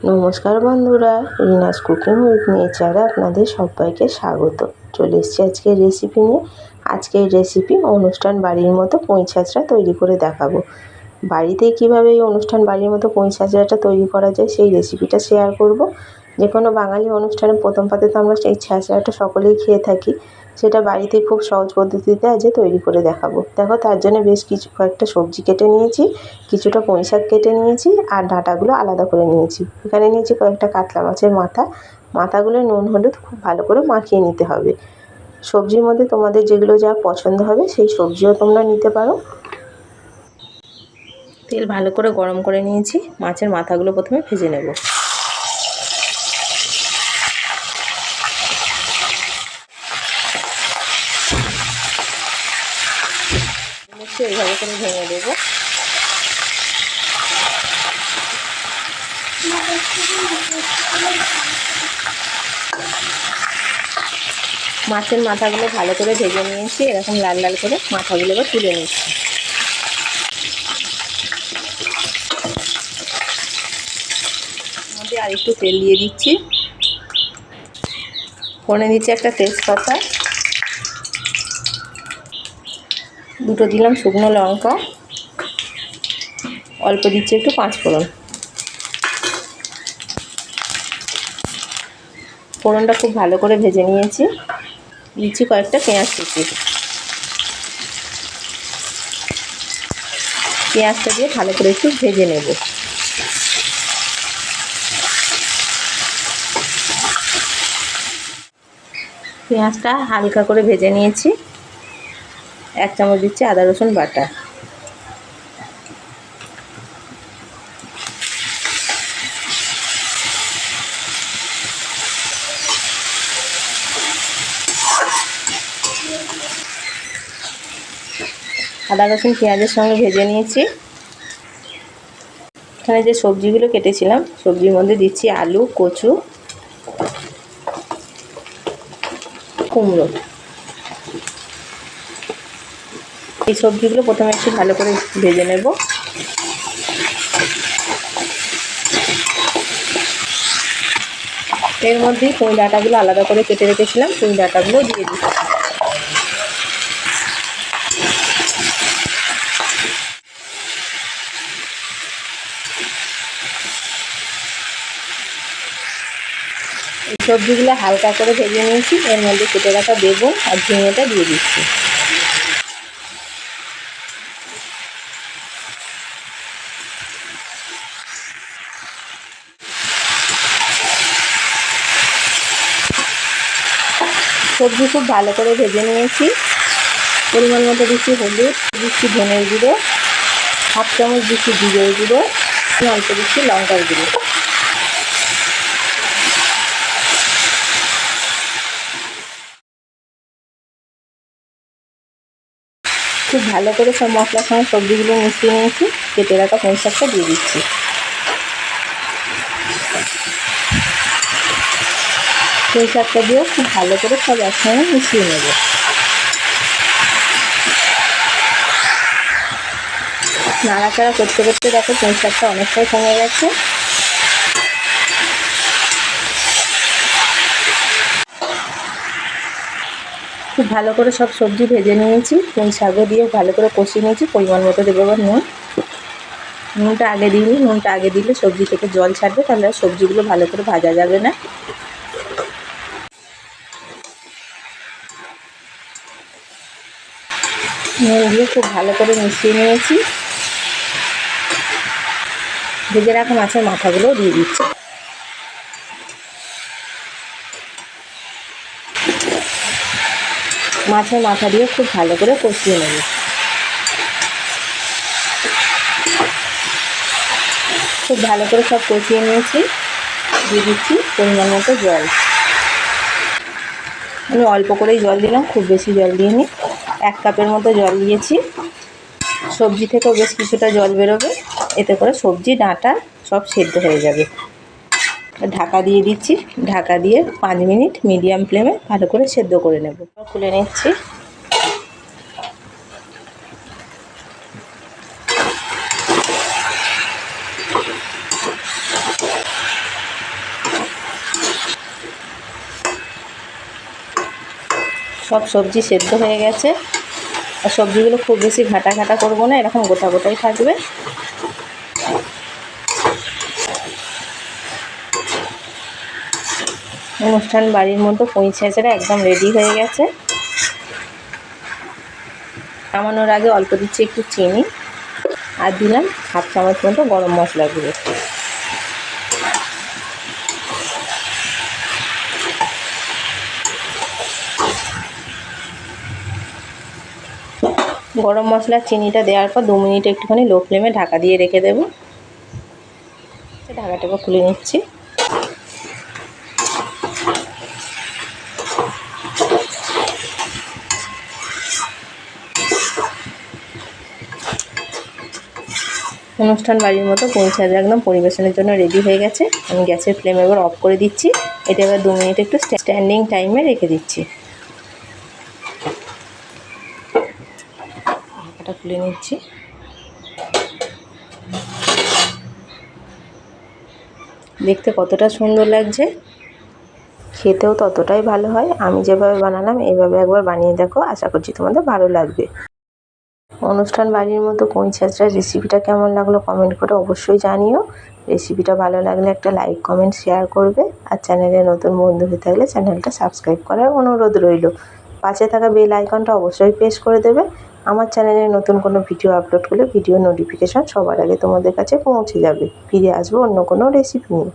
নমস্কার বন্ধুরা, Rina's cooking with নেচারে আপনাদের সবাইকে স্বাগত। চলে এসেছি আজকের রেসিপি নিয়ে। আজকের রেসিপি অনুষ্ঠান বাড়ির মতো পুঁই ছাঁচড়া তৈরি করে দেখাবো। বাড়িতে কিভাবে এই অনুষ্ঠান বাড়ির মতো পুঁই ছাঁচড়াটা তৈরি করা যায় সেই রেসিপিটা শেয়ার করব। যে কোনো বাঙালি অনুষ্ঠানে প্রথম পাতে তো আমরা এই ছাঁচড়াটা সকলেই খেয়ে থাকি, সেটা বাড়িতে খুব সহজ পদ্ধতিতে আজ তৈরি করে দেখাবো। দেখো, তার জন্য বেশ কয়েকটা সবজি কেটে নিয়েছি, কিছুটা পুঁই শাক কেটে নিয়েছি আর ডাঁটাগুলো আলাদা করে নিয়েছি। এখানে নিয়েছি কয়েকটা কাতলা মাছের মাথাগুলো নুন হলুদ খুব ভালো করে মাখিয়ে নিতে হবে। সবজির মধ্যে তোমাদের যেগুলো যা পছন্দ হবে সেই সবজিও তোমরা নিতে পারো। তেল ভালো করে গরম করে নিয়েছি, মাছের মাথাগুলো প্রথমে ভেজে নেব। এইভাবে করে ভেঙে দেবো। মাছের মাথাগুলো ভালো করে ভেজে নিয়েছি, এরকম লাল লাল করে মাথাগুলো এবার তুলে নিচ্ছি। মধ্যে আর একটু তেল দিয়ে দিচ্ছি, ফোড়নে দিচ্ছি একটা তেজপাতা, দুটো দিলাম শুকনো লঙ্কা, অল্প দিচ্ছি একটু পাঁচফোড়ন। ফোড়নটা খুব ভালো করে ভেজে নিয়েছি, দিচ্ছি কয়েকটা পেঁয়াজ কুচি। পেঁয়াজটা দিয়ে ভালো করে একটু ভেজে নেব। পেঁয়াজটা হালকা করে ভেজে নিয়েছি, 1 চামচ দিচ্ছি আদা রসুন বাটা। আদা রসুন পেঁয়াজের সঙ্গে ভেজে নিয়েছি। এখানে যে সবজিগুলো কেটেছিলাম, সবজির মধ্যে দিচ্ছি আলু, কচু, কুমড়ো। এই সবজিগুলো প্রথমে একটু ভালো করে ভেজে নেব। এর মধ্যেই পুঁই ডাঁটাগুলো আলাদা করে কেটে রেখেছিলাম, পুঁই ডাঁটাগুলো দিয়ে দিচ্ছি। এই সবজিগুলো হালকা করে ভেজে নিয়েছি, এর মধ্যে কেটে রাখা বেগুন আর ঝিঙেটা দিয়ে দিচ্ছি। সবজি খুব ভালো করে ভেজে নিয়েছি। পরিমাণ মতো দিচ্ছি হলুদ, দিচ্ছি ধনের গুঁড়ো, 1/2 চামচ দিচ্ছি জিরের গুঁড়ো, অল্প দিচ্ছি লঙ্কার গুঁড়ো। খুব ভালো করে সব মশলার সঙ্গে সবজিগুলো মিশিয়ে নিয়েছি, কেটে রাখা পুঁই শাকটা দিয়ে দিচ্ছি। পুঁই শাকটা দিয়েও খুব ভালো করে সব একসঙ্গে মিশিয়ে নেব। নাড়াচাড়া করতে করতে দেখো পুঁই শাকটা অনেকটাই কমে গেছে। খুব ভালো করে সব সবজি ভেজে নিয়েছি, পুঁই শাকও দিয়ে ভালো করে কষিয়ে নিয়েছি। পরিমাণ মতো দেবো এবার নুন। নুনটা আগে দিইনি, নুনটা আগে দিলে সবজি থেকে জল ছাড়বে, তাহলে সবজিগুলো ভালো করে ভাজা যাবে না। নুন দিয়ে খুব ভালো করে মিশিয়ে নিয়েছি। ভেজে রাখা মাছের মাথাগুলোও দিয়ে দিচ্ছি। মাছের মাথা দিয়ে খুব ভালো করে কষিয়ে নেব। খুব ভালো করে সব কষিয়ে নিয়েছি, দিয়ে দিচ্ছি পরিমাণ মতো জল। আমি অল্প করেই জল দিলাম, খুব বেশি জল দিইনি। 1 কাপের মতো জল দিয়েছি। সবজি থেকেও বেশ কিছুটা জল বেরোবে, এতে করে সবজি ডাঁটা সব সেদ্ধ হয়ে যাবে। ঢাকা দিয়ে দিচ্ছি, ঢাকা দিয়ে 5 মিনিট মিডিয়াম ফ্লেমে ভালো করে সেদ্ধ করে নেব। খুলে নিচ্ছি। সব সবজি সেদ্ধ হয়ে গেছে। আর সবজিগুলো খুব বেশি ঘাটা ঘাটা করবো না, এরকম গোটা গোটাই থাকবে। অনুষ্ঠান বাড়ির মতো পুঁই ছেঁচড়া একদম রেডি হয়ে গেছে। নামানোর আগে অল্প দিচ্ছি একটু চিনি, আর দিলাম হাফ চামচ মতো গরম মশলা গুঁড়ো। গরম মশলার চিনিটা দেওয়ার পর 2 মিনিট একটুখানি লো ফ্লেমে ঢাকা দিয়ে রেখে দেবো। ঢাকাটাকে খুলে নিচ্ছি। অনুষ্ঠান বাড়ির মতো পুঁই ছেঁচড়া একদম পরিবেশনের জন্য রেডি হয়ে গেছে। আমি গ্যাসের ফ্লেম এবার অফ করে দিচ্ছি। এটা এবার 2 মিনিট একটু স্ট্যান্ডিং টাইমে রেখে দিচ্ছি। ঢাকাটা খুলে নিচ্ছি। দেখতে কতটা সুন্দর লাগছে, খেতেও ততটাই ভালো হয়। আমি যেভাবে বানালাম এইভাবে একবার বানিয়ে দেখো, আশা করছি তোমাদের ভালো লাগবে। অনুষ্ঠান বাড়ির মতো পুঁই ছেঁচড়ার রেসিপিটা কেমন লাগলো কমেন্ট করে অবশ্যই জানিও। রেসিপিটা ভালো লাগলে একটা লাইক কমেন্ট শেয়ার করবে। আর চ্যানেলে নতুন বন্ধু হয়ে থাকলে চ্যানেলটা সাবস্ক্রাইব করার অনুরোধ রইল। পাশে থাকা বেল আইকনটা অবশ্যই প্রেস করে দেবে। আমার চ্যানেলে নতুন কোনো ভিডিও আপলোড করলে ভিডিও নোটিফিকেশান সবার আগে তোমাদের কাছে পৌঁছে যাবে। ফিরে আসবো অন্য কোনো রেসিপি নিয়ে।